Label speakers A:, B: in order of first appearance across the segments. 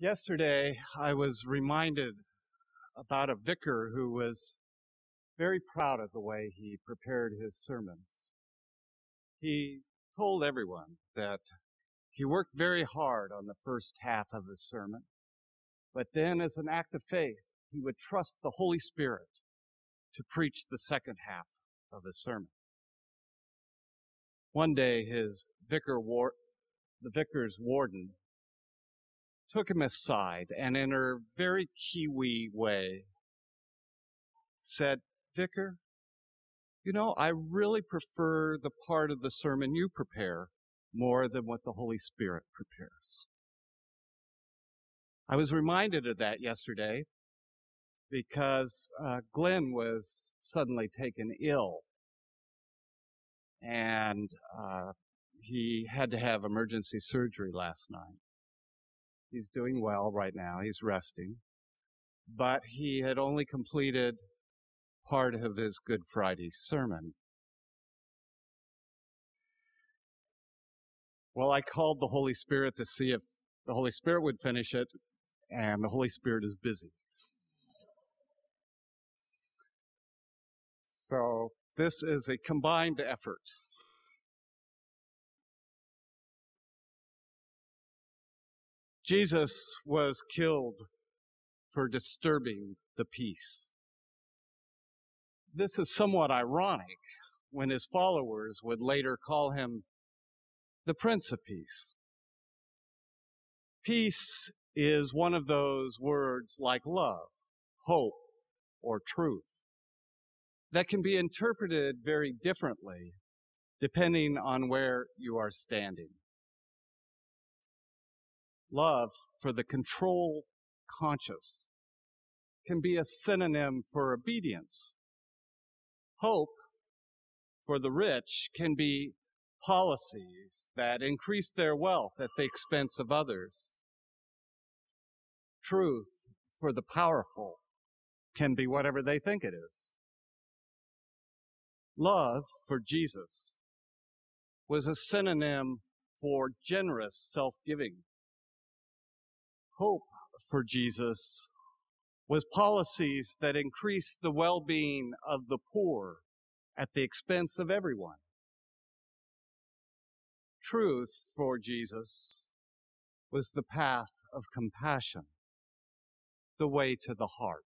A: Yesterday, I was reminded about a vicar who was very proud of the way he prepared his sermons. He told everyone that he worked very hard on the first half of his sermon, but then as an act of faith, he would trust the Holy Spirit to preach the second half of his sermon. One day, the vicar's warden took him aside and in a very Kiwi way said, "Vicar, I really prefer the part of the sermon you prepare more than what the Holy Spirit prepares." I was reminded of that yesterday because Glenn was suddenly taken ill and he had to have emergency surgery last night. He's doing well right now. He's resting. But he had only completed part of his Good Friday sermon. Well, I called the Holy Spirit to see if the Holy Spirit would finish it, and the Holy Spirit is busy. So this is a combined effort. Jesus was killed for disturbing the peace. This is somewhat ironic when his followers would later call him the Prince of Peace. Peace is one of those words like love, hope, or truth that can be interpreted very differently depending on where you are standing. Love for the control conscious can be a synonym for obedience. Hope for the rich can be policies that increase their wealth at the expense of others. Truth for the powerful can be whatever they think it is. Love for Jesus was a synonym for generous self-giving. Hope for Jesus was policies that increased the well-being of the poor at the expense of everyone. Truth for Jesus was the path of compassion, the way to the heart.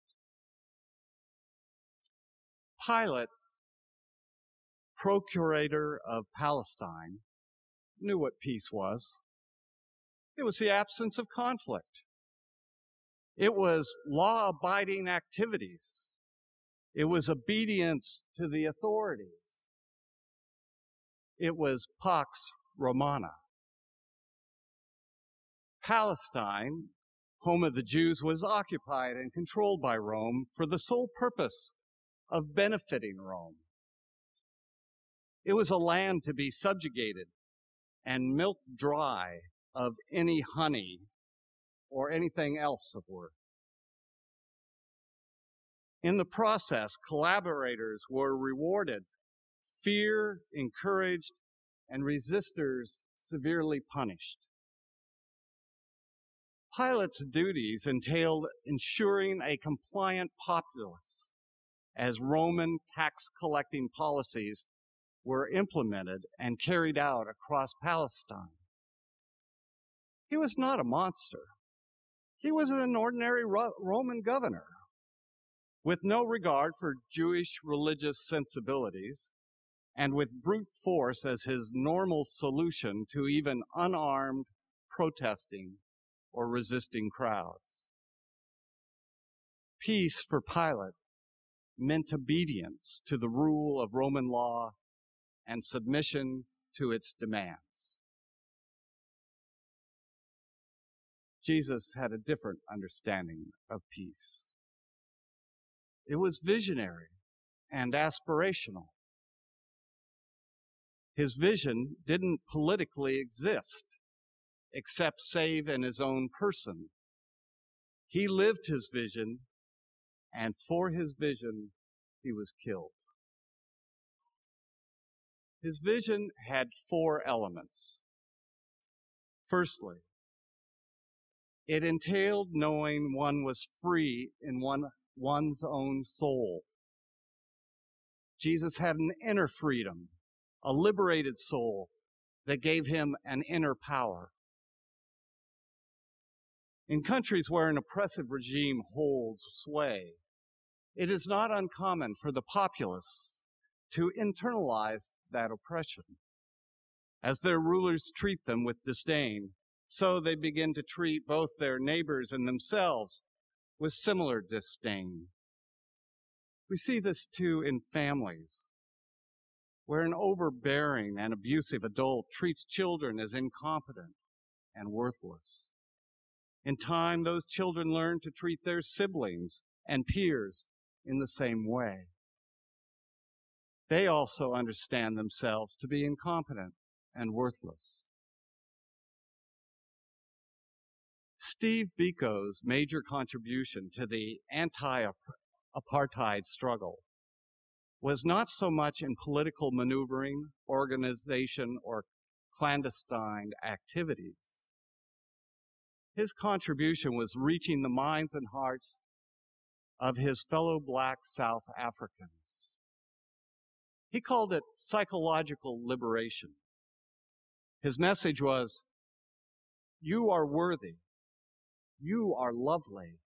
A: Pilate, procurator of Palestine, knew what peace was. It was the absence of conflict. It was law-abiding activities. It was obedience to the authorities. It was Pax Romana. Palestine, home of the Jews, was occupied and controlled by Rome for the sole purpose of benefiting Rome. It was a land to be subjugated and milked dry of any honey or anything else of worth. In the process, collaborators were rewarded, fear encouraged, and resistors severely punished. Pilate's duties entailed ensuring a compliant populace as Roman tax-collecting policies were implemented and carried out across Palestine. He was not a monster. He was an ordinary Roman governor with no regard for Jewish religious sensibilities and with brute force as his normal solution to even unarmed protesting or resisting crowds. Peace for Pilate meant obedience to the rule of Roman law and submission to its demands. Jesus had a different understanding of peace. It was visionary and aspirational. His vision didn't politically exist, except save in his own person. He lived his vision, and for his vision, he was killed. His vision had 4 elements. Firstly, It entailed knowing one was free in one's own soul. Jesus had an inner freedom, a liberated soul that gave him an inner power. In countries where an oppressive regime holds sway, it is not uncommon for the populace to internalize that oppression. As their rulers treat them with disdain, so they begin to treat both their neighbors and themselves with similar disdain. We see this too in families, where an overbearing and abusive adult treats children as incompetent and worthless. In time, those children learn to treat their siblings and peers in the same way. They also understand themselves to be incompetent and worthless. Steve Biko's major contribution to the anti-apartheid struggle was not so much in political maneuvering, organization, or clandestine activities. His contribution was reaching the minds and hearts of his fellow Black South Africans. He called it psychological liberation. His message was, you are worthy, you are lovely,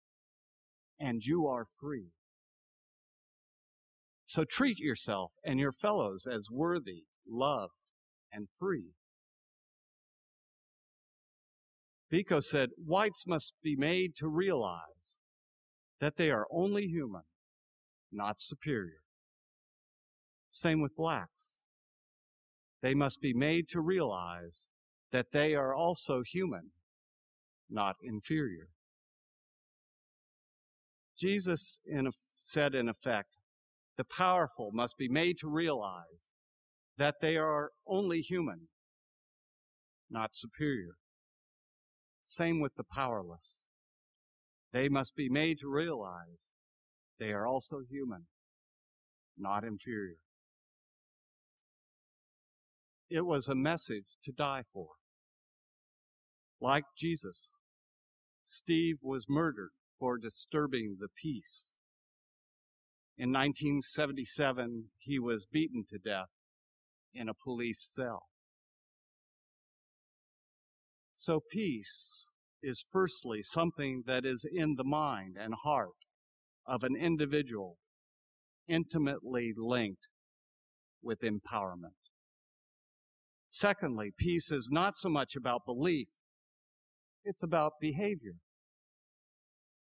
A: and you are free. So treat yourself and your fellows as worthy, loved, and free. Biko said, whites must be made to realize that they are only human, not superior. Same with blacks. They must be made to realize that they are also human, not inferior. Jesus said, in effect, the powerful must be made to realize that they are only human, not superior. Same with the powerless. They must be made to realize they are also human, not inferior. It was a message to die for. Like Jesus, Steve was murdered for disturbing the peace. In 1977, he was beaten to death in a police cell. So peace is firstly something that is in the mind and heart of an individual, intimately linked with empowerment. Secondly, peace is not so much about belief, it's about behavior.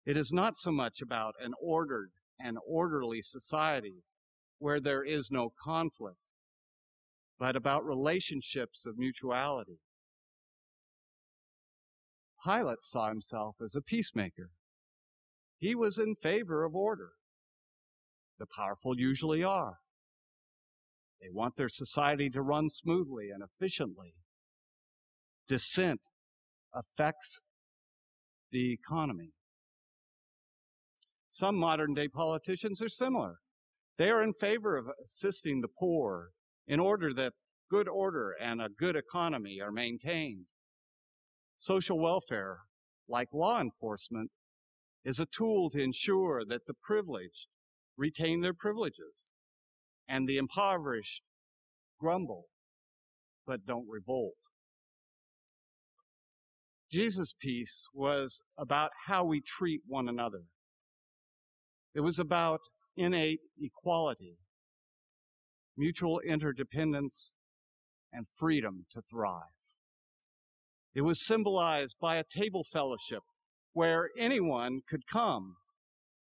A: It is not so much about an ordered and orderly society where there is no conflict, but about relationships of mutuality. Pilate saw himself as a peacemaker. He was in favor of order. The powerful usually are. They want their society to run smoothly and efficiently. Dissent affects the economy. Some modern-day politicians are similar. They are in favor of assisting the poor in order that good order and a good economy are maintained. Social welfare, like law enforcement, is a tool to ensure that the privileged retain their privileges and the impoverished grumble but don't revolt. Jesus' peace was about how we treat one another. It was about innate equality, mutual interdependence, and freedom to thrive. It was symbolized by a table fellowship where anyone could come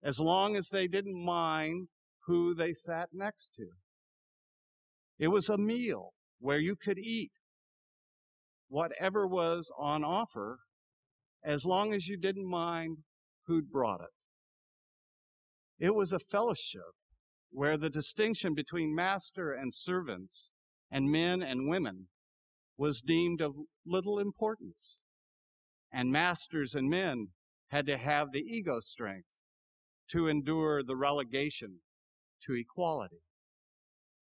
A: as long as they didn't mind who they sat next to. It was a meal where you could eat whatever was on offer as long as you didn't mind who'd brought it. It was a fellowship where the distinction between master and servants and men and women was deemed of little importance. And masters and men had to have the ego strength to endure the relegation to equality.